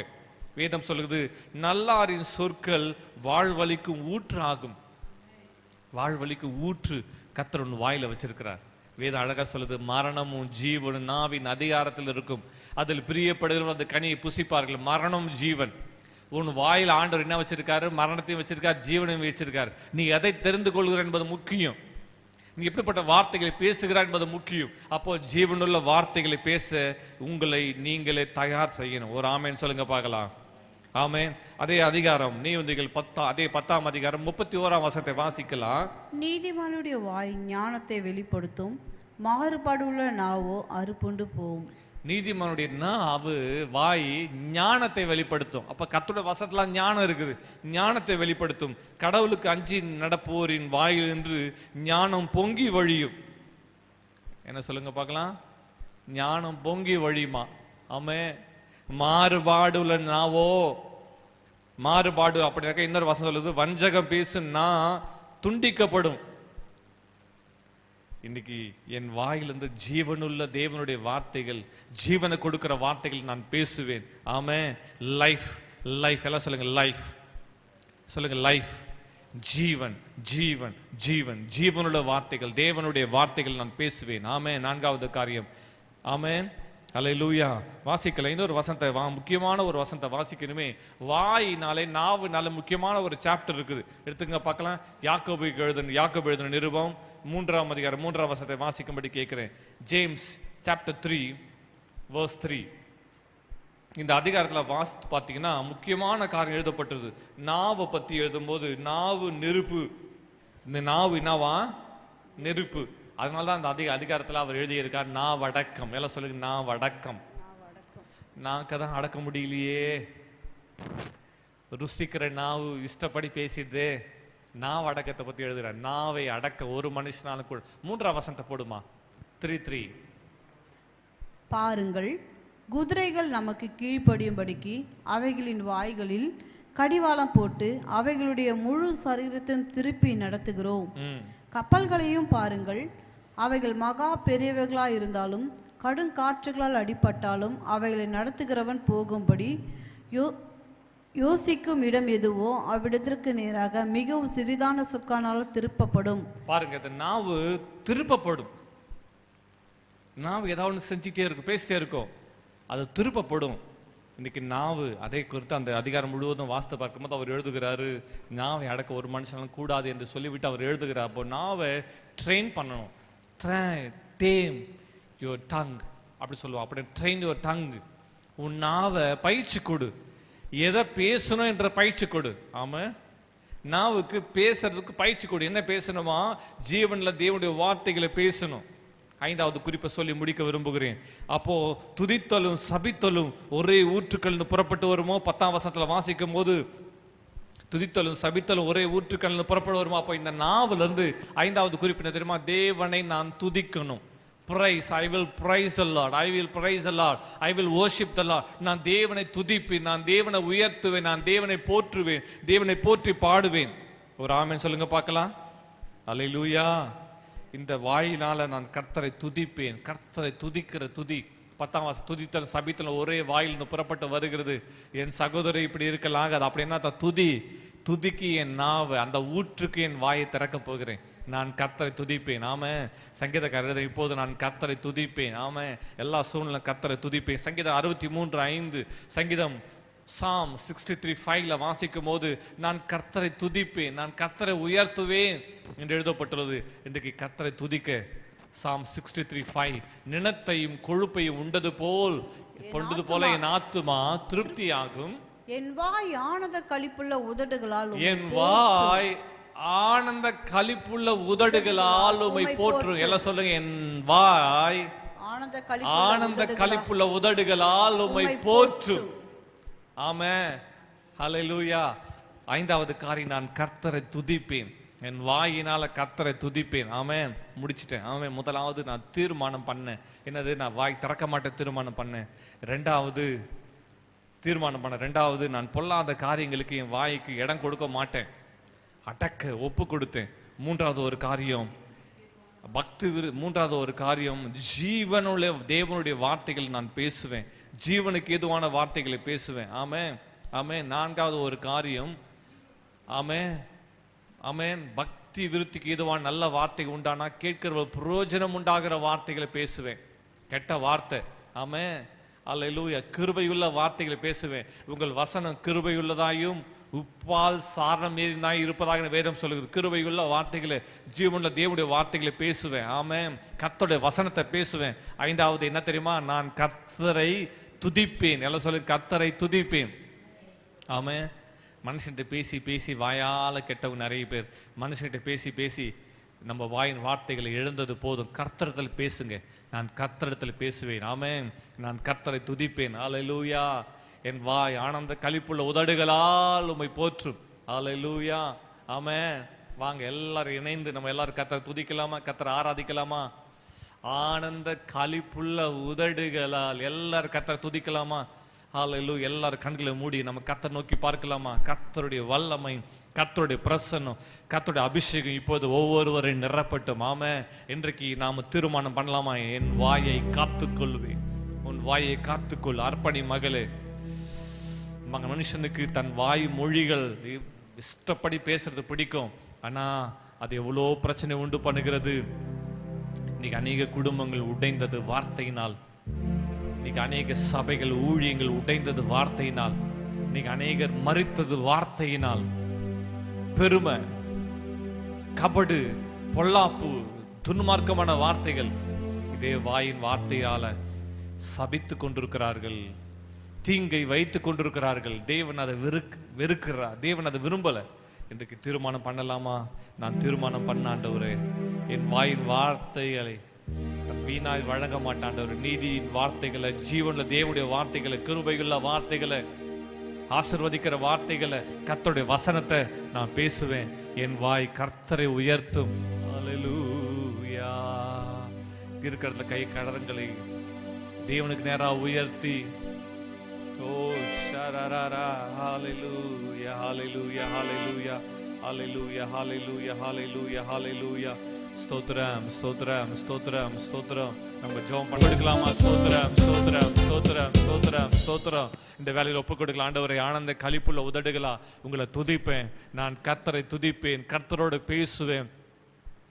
வேதம் சொல்லுது, நல்லாரின் சொற்கள் வாழ்வழிக்கும் ஊற்று ஆகும். வாழ்வழிக்கும் ஊற்று கர்த்தர் உன் வாயில வச்சிருக்கிறார். வேதம் அழகா சொல்லுது, மரணமும் ஜீவனும் நாவின் அதிகாரத்தில் இருக்கும், அதில் பிரியப்படுகிற அந்த கனியை புசிப்பார்கள். மரணம் ஜீவன். உன் வாயில் ஆண்டவர் என்ன வச்சிருக்காரு? மரணத்தையும் வச்சிருக்கார், ஜீவனையும் வச்சிருக்கார். நீ எதை தெரிந்து கொள்கிற என்பது முக்கியம். நீ எப்படிப்பட்ட வார்த்தைகளை பேசுகிறார் என்பது முக்கியம். அப்போ ஜீவனுள்ள வார்த்தைகளை பேச உங்களை நீங்களே தயார் செய்யணும். ஒரு ஆமேன் சொல்லுங்க பார்க்கலாம். ஆமென். அதே அதிகாரம் நீதிமொழிகள் 10ஆம் அதிகாரம் 31ஆம் வசனத்தை வாசிக்கலாம். நீதிமானுடைய வாய் ஞானத்தை வெளிப்படுத்தும், மாறுபாடுள்ள நாவோ அறுப்புண்டு போகும். நீதிமானுடைய நாவு, வாய் ஞானத்தை வெளிப்படுத்தும். அப்ப கர்த்தருடைய வசனத்துல ஞானம் இருக்குது, ஞானத்தை வெளிப்படுத்தும். கடவுளுக்கு அஞ்சி நடப்போரின் வாயில் என்று ஞானம் பொங்கி வழியும். என்ன சொல்லுங்க பார்க்கலாம்? ஞானம் பொங்கி வழியுமா? ஆமே. மாறுபாடுள்ள நாவோ, மாறுபாடு அப்படின்னாக்க இன்னொரு வசனம் சொல்லுது, வஞ்சகம் பேசுனா துண்டிக்கப்படும். இன்னைக்கு என் வாயிலிருந்து ஜீவனுள்ள தேவனுடைய வார்த்தைகள், ஜீவனை கொடுக்கிற வார்த்தைகள் நான் பேசுவேன். ஆமே. Life, life. எல்லாம் சொல்லுங்க லைஃப். சொல்லுங்க லைஃப். ஜீவன், ஜீவன், ஜீவன். ஜீவனுள்ள வார்த்தைகள், தேவனுடைய வார்த்தைகள் நான் பேசுவேன். ஆமே. 4வது காரியம். ஆமே. அல்லேலூயா. வாசிக்கல இன்னொரு வசனத்தை, முக்கியமான ஒரு வசனத்தை வாசிக்கணுமே. வாயினாலே, நாவுனால முக்கியமான ஒரு சாப்டர் இருக்குது. எடுத்துங்க பார்க்கலாம். யாக்கோபு எழுதின நிருபம் 3ஆம் அதிகாரம் 3ஆம் வசனத்தை வாசிக்கும்படி கேட்கிறேன். James chapter 3 verse 3. இந்த அதிகாரத்தில் வாசித்து பார்த்தீங்கன்னா முக்கியமான காரியம் எழுதப்பட்டது. நாவை பற்றி எழுதும்போது, நாவு நெருப்பு. இந்த நாவு என்னவா? நெருப்பு. அதனால தான் அந்த அதிகாரத்தில் அவர் எழுதியிருக்கார் நாவடக்கம். எல்லாம் சொல்லுங்க நாவடக்கம். நாக்க தான் அடக்க முடியலையே, ருசிக்கிற நாவு இஷ்டப்படி பேசிடுதே. நாவடக்கத்தை பத்தி எழுதுறார். நாவை அடக்க ஒரு மனுஷனாலும் கூட. 3ஆம் வசனத்தை போடுமா? 3:3. பாருங்கள், குதிரைகள் நமக்கு கீழ்ப்படியும்படிக்கு அவைகளின் வாய்களில் கடிவாளம் போட்டு அவைகளுடைய முழு சரீரத்தையும் திருப்பி நடத்துகிறோம். கப்பல்களையும் பாருங்கள், அவைகள் மகா பெரியவைகளாய் இருந்தாலும் கடுங்காற்றுகளால் அடிபட்டாலும் அவைகளை நடத்துகிறவன் போகும்படி யோசிக்கும் இடம் எதுவோ அவ்விடத்திற்கு நேராக மிகவும் சிறிதான சொக்கானால் திருப்பப்படும். பாருங்க, இந்த நாவு திருப்பப்படும். நாவு ஏதாவது ஒன்று செஞ்சுட்டே இருக்கும், பேசிட்டே இருக்கும், அது திருப்பப்படும். இன்னைக்கு நாவு, அதை குறித்து அந்த அதிகாரம் முழுவதும் வாசித்து பார்க்கும்போது அவர் எழுதுகிறாரு, நாவை அடக்க ஒரு மனுஷனாலும் கூடாது என்று சொல்லிவிட்டு அவர் எழுதுகிறார். அப்போ நாவை ட்ரெயின் பண்ணணும். டேம் யுவர் டங் அப்படி சொல்லுவோம். அப்படி ட்ரெயின் யுவர் டங். உன் நாவை பயிற்சி கொடு. எதை பேசணும் என்ற பயிற்சி கொடு. ஆமா, நாவுக்கு பேசுறதுக்கு பயிற்சி கொடு. என்ன பேசணுமா? ஜீவன்ல தேவனுடைய வார்த்தைகளை பேசணும். 5வது குறிப்பை சொல்லி முடிக்க விரும்புகிறேன். அப்போ துதித்தலும் சபித்தலும் ஒரே ஊற்றுக்கள் புறப்பட்டு வருமோ? 10ஆம் வசனத்துல வாசிக்கும் போது துதித்தலும் சபித்தலும் ஒரே ஊற்றுக்கள் புறப்பட்டு வருமோ? அப்போ இந்த நாவுல இருந்து 5வது குறிப்பு என்ன தெரியுமா? தேவனை நான் துதிக்கணும். Praise, I will praise the Lord, I will praise the Lord, I will worship the Lord. நான் தேவனை துதிப்பேன், நான் தேவனை உயர்த்துவேன், நான் தேவனை போற்றுவேன், தேவனை போற்றி பாடுவேன். ஒரு ஆமென் சொல்லுங்க பார்க்கலாம். அல்லேலூயா. இந்த வாயினால நான் கர்த்தரை துதிப்பேன். கர்த்தரை துதிக்கிற துதி 10ஆம் வசனம், துதித்தல் சபித்தல் ஒரே வாயிலிருந்து புறப்பட்டு வருகிறது. என் சகோதரி இப்படி இருக்கலாம், அது அப்படி என்ன? துதி. துதிக்கு என் நாவு, அந்த ஊற்றுக்கு என் வாயை திறக்க போகிறேன். நான் கர்த்தரை துதிப்பேன். ஆமா, சங்கீதக்காரர் இப்போது நான் கர்த்தரை துதிப்பேன். ஆமா, எல்லா சூழ்நிலை கர்த்தரை துதிப்பேன். சங்கீதம் 63:5, சங்கீதம் Psalm 63:5 வாசிக்கும் போது நான் கர்த்தரை துதிப்பேன், நான் கர்த்தரை உயர்த்துவேன் என்று எழுதப்பட்டுள்ளது. இன்றைக்கு கர்த்தரை துதிக்க Psalm 63:5, நிலத்தையும் கொழுப்பையும் உண்டது போல என் ஆத்துமா திருப்தியாகும். என் வாய் ஆனந்த களிப்புள்ள உதடுகளால், என் வாய் ஆனந்த களிப்புள்ள உதடுகளால் உம்மை போற்றும். எல்லாம் சொல்லுங்க, என் வாய் ஆனந்த களிப்புள்ள உதடுகளால் உம்மை போற்றும். ஆமென். ஹல்லேலூயா. ஐந்தாவது காரியம், நான் கர்த்தரை துதிப்பேன். என் வாயினால கர்த்தரை துதிப்பேன். ஆமென். முடிச்சிட்டேன். ஆமென். முதலாவது நான் தீர்மானம் பண்ணேன். என்னது? நான் வாய் திறக்க மாட்டேன் தீர்மானம் பண்ணேன். ரெண்டாவது நான் பொல்லாத காரியங்களுக்கு என் வாய்க்கு இடம் கொடுக்க மாட்டேன், அடக்க ஒப்பு கொடுத்தேன். மூன்றாவது ஒரு காரியம் ஜீவனுள்ள தேவனுடைய வார்த்தைகள் நான் பேசுவேன், ஜீவனுக்கு ஏதுவான வார்த்தைகளை பேசுவேன். ஆமென் ஆமென். நான்காவது ஒரு காரியம், ஆமென் ஆமென், பக்தி விருத்திக்கு ஏதுவான நல்ல வார்த்தை உண்டானா கேட்கிற பிரயோஜனம் உண்டாகிற வார்த்தைகளை பேசுவேன். கெட்ட வார்த்தை, ஆமென் அல்லேலூயா, கிருபையுள்ள வார்த்தைகளை பேசுவேன். உங்கள் வசனம் கிருபையுள்ளதாயும் உப்பால் சாரணம் ஏறினாய் இருப்பதாக வேதம் சொல்லுகிறது. கிருபையுள்ள வார்த்தைகளை, ஜீவனுள்ள தேவனுடைய வார்த்தைகளை பேசுவேன். ஆமென். கர்த்தருடைய வசனத்தை பேசுவேன். ஐந்தாவது என்ன தெரியுமா? நான் கர்த்தரை துதிப்பேன். எல்லாம் சொல்லு, கர்த்தரை துதிப்பேன். ஆமென். மனுஷன்கிட்ட பேசி பேசி வாயால கெட்டவங்க நிறைய பேர். மனுஷன்கிட்ட பேசி பேசி நம்ம வாயின் வார்த்தைகளை எழுந்தது போதும். கர்த்தரிடத்தில் பேசுங்க. நான் கர்த்தரிடத்தில் பேசுவேன். ஆமென். நான் கர்த்தரை துதிப்பேன். அல்லேலூயா. என் வாய் ஆனந்த களிப்புள்ள உதடுகளால் உம்மை போற்றும். அல்லேலூயா. ஆமென். வாங்க எல்லாரும் இணைந்து நம்ம எல்லாரும் கர்த்தரை துதிக்கலாமா? கர்த்தரை ஆராதிக்கலாமா? ஆனந்த களிப்புள்ள உதடுகளால் எல்லாரும் கர்த்தரை துதிக்கலாமா? ஹல்லேலூயா. எல்லாரும் கண்களை மூடி நம்ம கர்த்தரை நோக்கி பார்க்கலாமா? கர்த்தருடைய வல்லமை, கர்த்தருடைய பிரசன்னம், கர்த்தருடைய அபிஷேகம் இப்போது ஒவ்வொருவரையும் நிரப்பட்டும். ஆமென். இன்றைக்கு நாம தீர்மானம் பண்ணலாமா? என் வாயை காத்துக்கொள்வேன். உன் வாயை காத்துக்கொள். அர்ப்பணி மகளே. மனுஷனுக்கு தன் வாய் மொழிகள் இஷ்டப்படி பேசுறது பிடிக்கும், ஆனா அது எவ்வளோ பிரச்சனை உண்டு பண்ணுகிறது. இன்னைக்கு அநேக குடும்பங்கள் உடைந்தது வார்த்தையினால். இன்னைக்கு அநேக சபைகள் ஊழியங்கள் உடைந்தது வார்த்தையினால். இன்னைக்கு அநேகர் மரித்தது வார்த்தையினால். பெருமை, கபடு, பொல்லாப்பு, துன்மார்க்கமான வார்த்தைகள் இதே வாயின் வார்த்தையால சபித்து கொண்டிருக்கிறார்கள், தீங்கை வைத்து கொண்டிருக்கிறார்கள். தேவன் அதை வெறுக்கிறார். தேவன் அதை விரும்பல. இன்றைக்கு தீர்மானம் பண்ணலாமா? நான் தீர்மானம் பண்ண ஆண்டவரே, என் வாயின் வார்த்தைகளை வீணாய் வழங்க மாட்டாண்டவர். நீதியின் வார்த்தைகளை, ஜீவன்ல தேவனுடைய வார்த்தைகளை, கிருபையுள்ள வார்த்தைகளை, ஆசீர்வதிக்கிற வார்த்தைகளை, கர்த்தருடைய வசனத்தை நான் பேசுவேன். என் வாய் கர்த்தரை உயர்த்தும். அல்லேலூயா. இருக்கிற கை கடரங்களை தேவனுக்கு நேராக உயர்த்தி, ஓ ஷரரரா, ஹல்லேலூயா ஹல்லேலூயா ஹல்லேலூயா ஹல்லேலூயா ஹல்லேலூயா ஹல்லேலூயா ஹல்லேலூயா. ஸ்தோத்திரம் ஸ்தோத்திரம் ஸ்தோத்திரம் ஸ்தோத்திரம். நம்ம ஜெபம் பண்ணிக்கலாமா? ஸ்தோத்திரம் ஸ்தோத்திரம் ஸ்தோத்திரம் ஸ்தோத்திரம் ஸ்தோத்திரம். இந்த வேலையில் ஒப்புக் கொடுக்கலாம். ஆண்டவரை, ஆனந்த களிப்புள்ள உதடுகளா உங்களை துதிப்பேன். நான் கர்த்தரை துதிப்பேன், கர்த்தரோடு பேசுவேன்.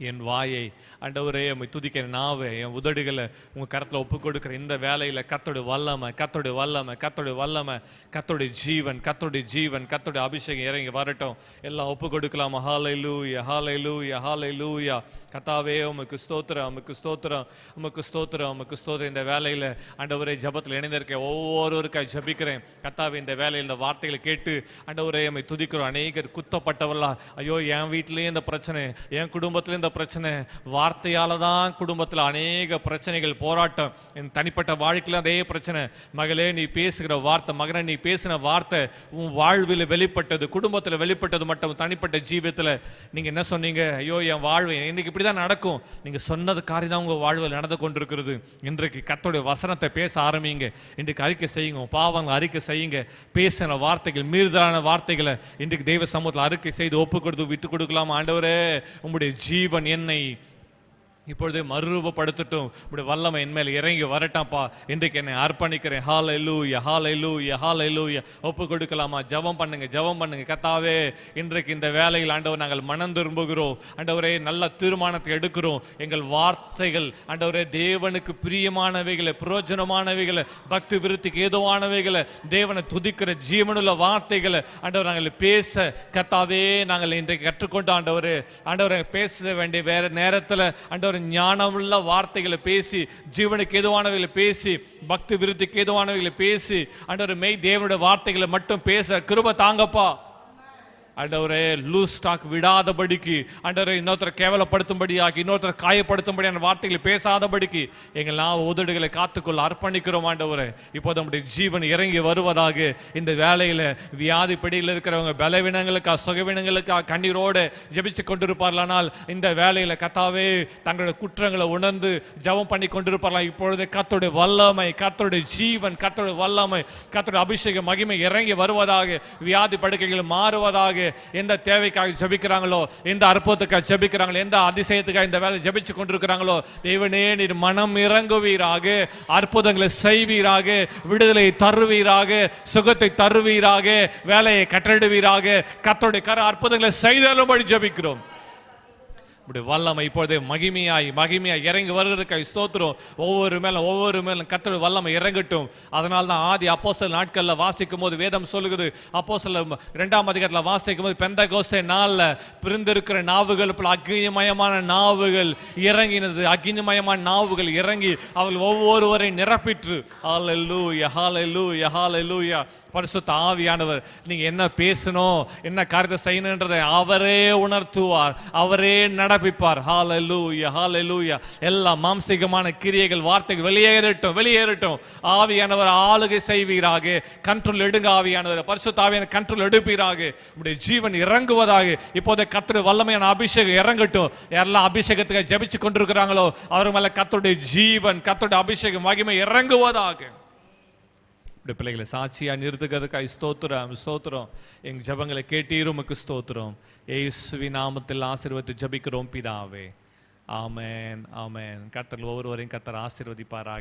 என் வாயை ஆண்டவரே உம்மை துதிக்க, நாவை, என் உதடுகளை உங்க கரத்துல ஒப்புக் கொடுக்கிற இந்த வேலையில கர்த்தருடைய வல்லமை, கர்த்தருடைய வல்லமை, கர்த்தருடைய வல்லமை, கர்த்தருடைய ஜீவன், கர்த்தருடைய ஜீவன், கர்த்தருடைய அபிஷேகம் இறங்கி வரட்டும். எல்லாம் ஒப்புக் கொடுக்கலாமா? ஹல்லேலூயா ஹல்லேலூயா ஹல்லேலூயா. கர்த்தாவே உமக்கு ஸ்தோத்திரம், உமக்கு ஸ்தோத்திரம், உமக்கு ஸ்தோத்திரம், உமக்கு ஸ்தோத்திரம். இந்த வேலையில ஆண்டவரே ஜெபத்தில் இணைந்திருக்க ஒவ்வொருவருக்காய் ஜெபிக்கிறேன். கர்த்தாவே, இந்த வேலையில் இந்த வார்த்தைகளை கேட்டு ஆண்டவரே உம்மை துதிக்கிறோம். அநேகர் குத்தப்பட்டவர்களா, ஐயோ என் வீட்டிலேயே இந்த பிரச்சனை, என் குடும்பத்திலே இந்த பிரச்சனை, வார்த்தையால தான் குடும்பத்தில் அநேக பிரச்சனைகள், போராட்டம், என் தனிப்பட்ட வாழ்க்கையில் அதே பிரச்சனை. மகளே, நீ பேசுகிற வார்த்தை, மகனே நீ பேசின வார்த்தை உன் வாழ்வில் வெளிப்பட்டது, குடும்பத்தில் வெளிப்பட்டது மட்டும் தனிப்பட்ட ஜீவியத்தில் நீங்க என்ன சொன்னீங்க? ஐயோ என் வாழ்வு இன்னைக்கு இப்படிதான் நடக்கும். நீங்க சொன்னது காரியம் தான் உங்க வாழ்வில் நடந்து கொண்டிருக்கிறது. இன்றைக்கு கர்த்தருடைய வசனத்தை பேச ஆரம்பிங்க. இன்றைக்கு அறிக்கை செய்யுங்க, பாவங்களை அறிக்கை செய்யுங்க. பேசின வார்த்தைகள், மீறுதலான வார்த்தைகளை இன்றைக்கு தெய்வ சமூகத்தில் அறிக்கை செய்து ஒப்பு கொடுத்து விட்டு கொடுக்கலாம். ஆண்டவரே, உம்முடைய ஜீவன் என்னை இப்பொழுது மறுரூபப்படுத்தட்டும். இப்படி வல்லமை என் மேல் இறங்கி வரட்டாம்ப்பா. இன்றைக்கு என்னை அர்ப்பணிக்கிறேன். ஹல்லேலூயா ஹல்லேலூயா ஹல்லேலூயா. ஒப்பு கொடுக்கலாமா? ஜெபம் பண்ணுங்க, ஜெபம் பண்ணுங்க. கர்த்தாவே, இன்றைக்கு இந்த வேலையில் ஆண்டவர் நாங்கள் மனம் திரும்புகிறோம். ஆண்டவரே, நல்ல தீர்மானத்தை எடுக்கிறோம். எங்கள் வார்த்தைகள் ஆண்டவரே தேவனுக்கு பிரியமானவைகளை, பிரயோஜனமானவைகளை, பக்தி விருத்திக்கு ஏதுவானவைகளை, தேவனை துதிக்கிற ஜீவனுள்ள வார்த்தைகளை ஆண்டவர் நாங்கள் பேச கர்த்தாவே நாங்கள் இன்றைக்கு கற்றுக்கொண்டு ஆண்டவரே, ஆண்டவரை பேச வேண்டிய வேற நேரத்தில் ஆண்டவர் ஞானமுள்ள வார்த்தைகளை பேசி, ஜீவனுக்கு ஏதுவானவைகளை பேசி, பக்தி விருத்திக்கு ஏதுவானவைகளை பேசி, ஆண்டவர் மெய் தேவனுடைய வார்த்தைகளை மட்டும் பேச கிருபை தாங்கப்பா. ஆண்டவரே லூஸ் ஸ்டாக் விடாதபடிக்கு, ஆண்டவரே இன்னொருத்தரை கேவலப்படுத்தும்படியாக்கி, இன்னொருத்தரை காயப்படுத்தும்படியான வார்த்தைகளை பேசாதபடிக்கு எங்கெல்லாம் உதடுகளை காத்துக்கொள்ள அர்ப்பணிக்கிறோம் ஆண்டவரே. இப்போது நம்முடைய ஜீவன் இறங்கி வருவதாக இந்த வேலையில வியாதி பிடியில் இருக்கிறவங்க பலவீனங்களுக்கா சுகவீனங்களுக்கா கண்ணீரோடு ஜெபிச்சு கொண்டிருப்பார்களானால் இந்த வேலையில கர்த்தாவே தங்களுடைய குற்றங்களை உணர்ந்து ஜெபம் பண்ணி கொண்டிருப்பார்களா, இப்பொழுது கர்த்தருடைய வல்லமை, கர்த்தருடைய ஜீவன், கர்த்தருடைய வல்லமை, கர்த்தருடைய அபிஷேக மகிமை இறங்கி வருவதாக, வியாதி படுக்கைகள் மாறுவதாக, எந்த தேவைக்காக ஜெபிக்கிறாங்களோ, எந்த அற்புதத்துக்காக ஜெபிக்கிறாங்களோ, எந்த அதிசயத்துக்காக இந்த வேலை ஜெபிச்சு கொண்டிருக்கிறாங்களோ, தேவனே நீர் மனம் இறங்குவீராக, அற்புதங்களை செய்வீராக, விடுதலை தருவீராக, சுகத்தை தருவீராக, வேலையை கட்டளிடுவீராக. கர்த்தருடைய கர அற்புதங்களை செய்தாலும்படி ஜெபிக்கிறோம். வல்லமை இப்பொழுதே மகிமையாய் இறங்கி வருகிறதுக்காக ஸ்தோத்திரம். ஒவ்வொரு மேலும் கர்த்தருடைய வல்லமை இறங்கட்டும். அதனால தான் ஆதி அப்போஸ்தலர் நாட்கள்ல வாசிக்கும் போது வேதம் சொல்லுகிறது, அப்போஸ்தலர் 2ஆம் அதிகாரத்துல வாசிக்கும் போது பெந்தெகோஸ்தே நாள்ல பிரிந்திருக்கிற நாவுகள் போல அக்னிமயமான நாவுகள் இறங்கினது. அக்னிமயமான நாவுகள் இறங்கி அவர்கள் ஒவ்வொருவரை நிரப்பிற்று. ஹல்லேலூயா, ஹல்லேலூயா, ஹல்லேலூயா. பரிசுத்த ஆவியானவர் நீங்க என்ன பேசணும், என்ன காரியத்தை செய்யணுன்றதை அவரே உணர்த்துவார், அவரே நடப்பிப்பார். ஹல்லேலூயா, ஹல்லேலூயா. எல்லா மாம்சீகமான கிரியைகள், வார்த்தைகள் வெளியேறட்டும். ஆவியானவர் ஆளுகை செய்வீராக. கண்ட்ரோல் எடுங்க ஆவியானவர். பரிசுத்த ஆவியானவர் கண்ட்ரோல் எடுப்பீராக. உங்களுடைய ஜீவன் இறங்குவதாக. இப்போது கர்த்தருடைய வல்லமையான அபிஷேகம் இறங்கட்டும். யாரெல்லாம் அபிஷேகத்துக்கு ஜெபிச்சு கொண்டிருக்கிறாங்களோ அவர் மேல கர்த்தருடைய ஜீவன், கர்த்தருடைய அபிஷேகம் மகிமை இறங்குவதாக. பிள்ளைகளை சாட்சியா நிறுத்துகிறதுக்காக ஸ்தோத்திரம். எங்க ஜெபங்களை கேட்டீரும், உமக்கு ஸ்தோத்திரம். இயேசுவின் நாமத்தில் ஆசீர்வதித்து ஜெபிக்கிறோம் பிதாவே. ஆமென், ஆமென். கர்த்தர் ஒவ்வொருவரையும் கர்த்தர் ஆசீர்வதிப்பாராக.